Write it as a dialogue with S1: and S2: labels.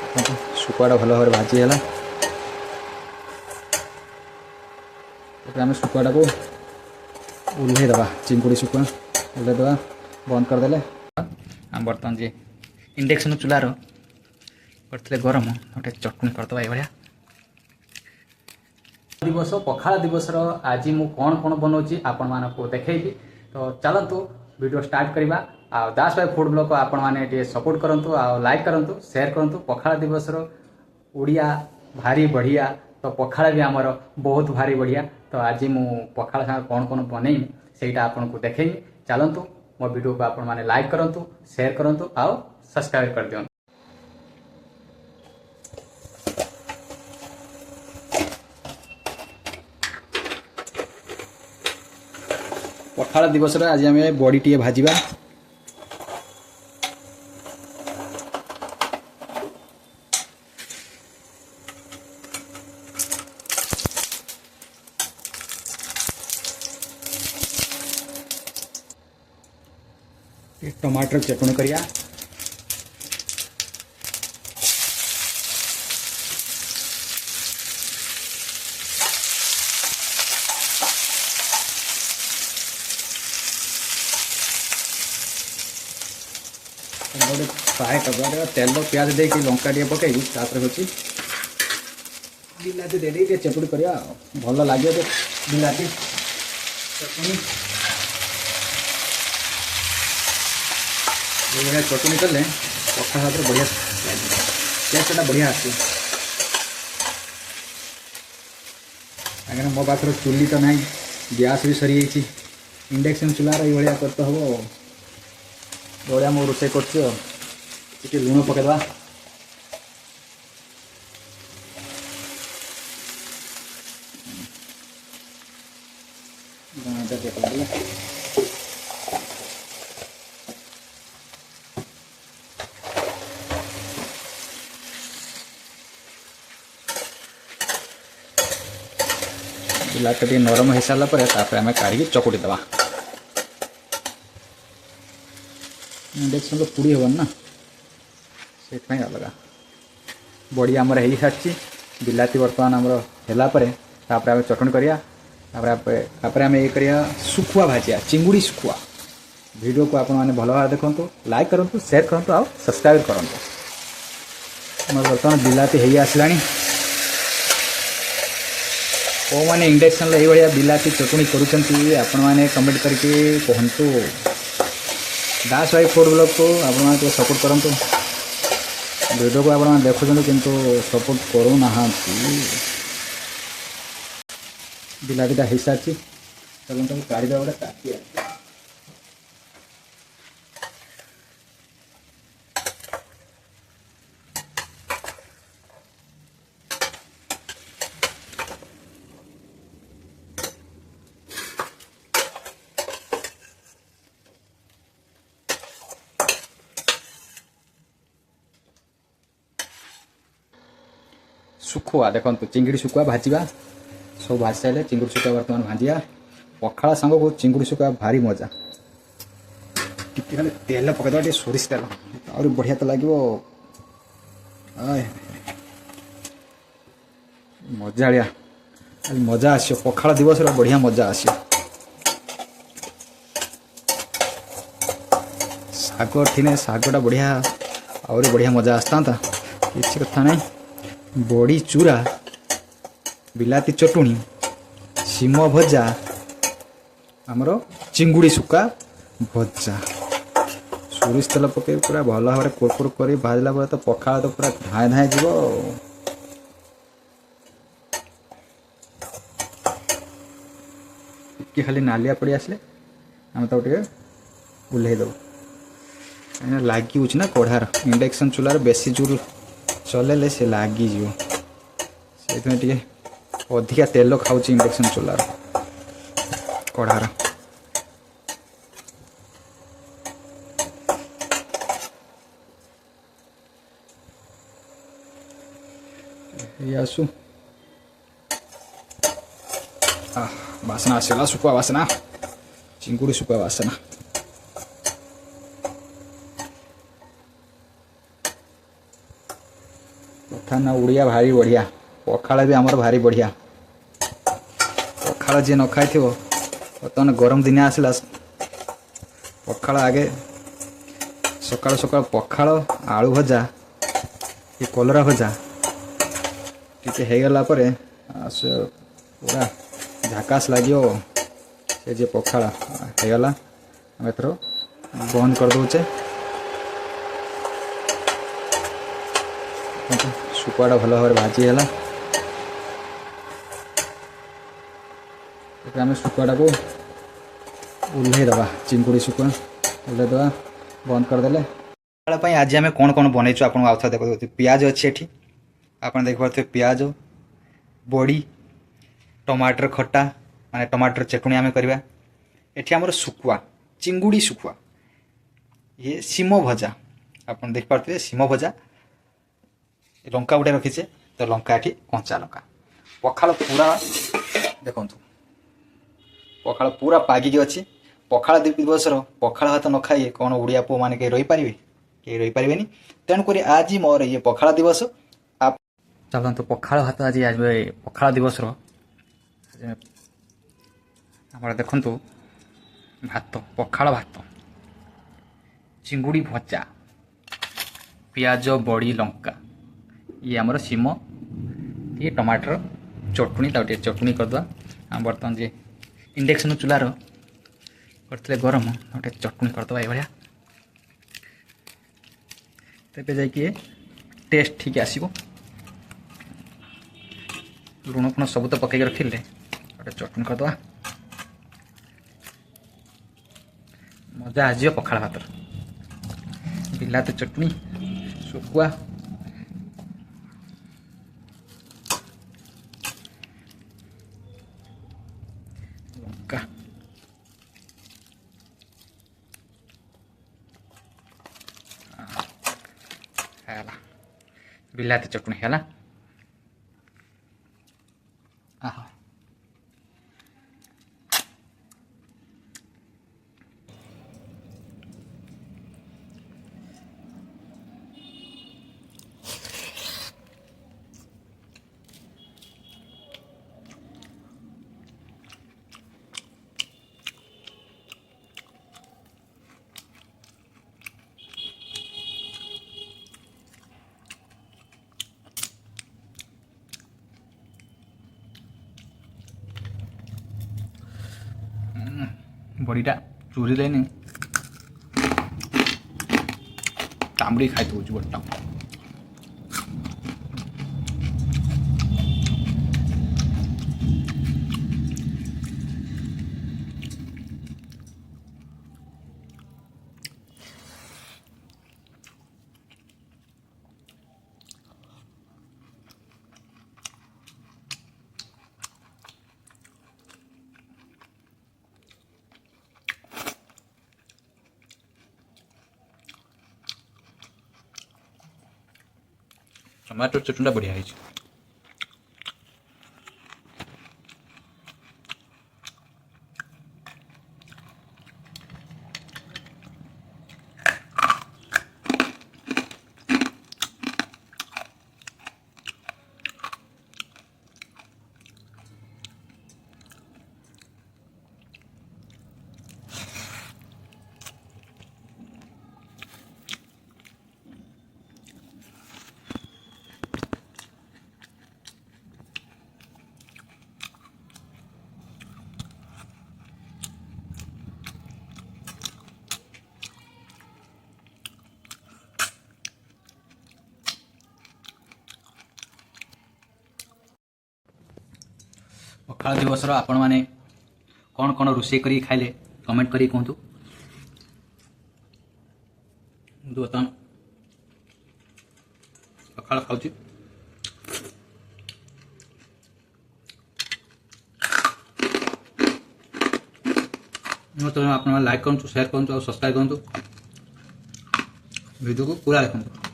S1: शुकुआटा भल भाव भाजीगला आम शुकुआटा को ओह्लैदे चिंगुड़ी शुकुआ ओह्लैदे बंद करदे आम बर्तमान जी इंडक्शन चूल्हार करते गरम गोटे चटनी करदे ये दिवस पखाड़ दिवस आज मु कौन कौन बनाऊँगी आपण मानक देखी तो चलतु वीडियो स्टार्ट करवा दास भाई फूड ब्लॉग को आपण मैंने सपोर्ट करूँ लाइक करूँ शेयर करूँ पखाड़ दिवस ओडिया भारी बढ़िया तो पखाड़ भी आमर बहुत भारी बढ़िया तो आज मु पखाड़ सागर कौन कौन बनई सेटा आपन को देखेमी चलतु मो वीडियो को आपण मैंने लाइक करूँ शेयर करूँ आउ सब्सक्राइब कर दियो। पखाड़ दिवस आज आम बड़ी टी भाजवा टमाटर चटनी करिया फ्राए कर तेल प्याज दे लंका टे पकई हूँ बिलाती दे चटुड़ी करा भल लगे बिलाती चटनी बढ़िया चटनी कले पखाड़ हाथ बढ़िया टेस्टा बढ़िया आस मो पाखे चुली तो ना गैस भी सरी इंडक्शन चूल्हार ये करते हम बढ़िया मो रोसे कर लुण पकईदा बिलाती टे नरम हो सारापर आम काढ़ी चकुटी दबा इंडक्शन तो पुड़ी हेन ना से अलग बड़ी आमर हो सारी बिलाती बर्तमान आमर है चटनी करा आम ये करिया सुखुआ भाजिया चिंगुड़ी सुखुआ वीडियो को आपण मैंने भल भाव देखो लाइक करूँ शेयर करूँ आ सब्सक्राइब करूँ मोर बर्तमान बिलाती हो आसला ओ मैंने इंडक्शन ये बिलाती चटनी करें कमेंट करके कहतु दास भाई फूड ब्लॉग को आप सपोर्ट करूँ वीडियो को आप देखुं किंतु सपोर्ट करूना बिलाटीटा हो सारी चलो काढ़ी गोटे काटी सुखुआ देखो चिंगड़ी सुखुआ भाजवा सब भाजी सारे चिंगड़ी सुखुआ बर्तमान भाजिया पखाड़ सांग को चिंगड़ी सुखुआ भारी मजा खाली तेल पकईदा सोरिष तेल और बढ़िया तो लगे मजा मजा आस पखाड़ दिवस बढ़िया मजा आस शाग ठिने शागटा बढ़िया और बढ़िया मजा आसता किसी कथा नहीं बड़ी चूरा बिलाती चटुणी सीम भजा आमर चिंगुड़ी सुखा भजा सोरिष तेल पकई पूरा भल भाव कुरकुर कर भाजला तो पखाड़ तो पूरा धाए धाए जीव टिके खाली नालिया पड़ी आसले आम तो ओह्लई दब कहीं लगी ना कढ़ार इंडक्शन चूल्हार बेसी जोर चलेले से लगिज से अधिका तेल खाऊँ इंडक्शन चूल्हार कढ़ार आसू बासना आसला सुखुआ बासना चिंगुड़ी सुखुआ बासना कथा ना उड़िया भारी बढ़िया पखाड़ भी आमर भारी बढ़िया पखाड़ जी न खाई थो बर्तमान गरम दिन आसला पखाड़ आगे सकाल सकाल पखाड़ आलू भजा ये कलरा भजा टी होगला पूरा झाकास लगे से जे पखाड़ होगला आम एथर बंद कर दौचे शुकुआटा भल भाव भाजीगला आम शुकुआटा को उल्लैदबा चिंकुड़ी शुकुआ उल्लैदबा बंद करदे आज आम कौन कौन बनईचु आप देख पियाज अच्छे ये आप देखिए पियाज बड़ी टमाटर खट्टा माने टमाटर चटणी आम करवा एठी आमर शुकुआ चिंगुड़ी शुकुआ ये सीम भजा आप देखिए सीम भजा लंका गोटे रखीचे तो लंका ये कंचा लंका पखाड़ पूरा देखु पखाड़ पूरा पागिकी अच्छी पखाड़ दिवस पखाड़ भात न खाई कौन ओडिया पुओ मैंने कहीं रहीपारे कहीं रहीपारे तेणुक आज मोर ये पखाड़ दिवस आप चलते पखाड़ भात आज आज पखाड़ दिवस देखु भात पखाड़ भात चिंगुड़ी भजा पियाज बड़ी लंका ये आमर सीम ये टमाटर चटनी ताऊ चटनी करदे आम बर्तमान जे इंडक्शन चूल्हार करते गरम गोटे चटनी करदे ये तेज जाइए टेस्ट ठीक आसो लुण फुण सब तो पकईक रखिले गोटे चटनी करदे मजा आज पखाड़ भात बिलाती चटनी शुकुआ लंका बिलाती चटनी है बड़ीटा चूरी लेनी तांबड़ी खाई दूँ बटा टमाटर चटनीटा बढ़िया है। पखाड़ दिवस आपण मैंने कौन कौन रोषे कर खाइले कमेंट करी कहतु। बर्तमान पखाड़ खाऊँ तो आप लाइक करूँ शेयर करूँ और सब्सक्राइब करूँ वीडियो को पूरा देखूँ।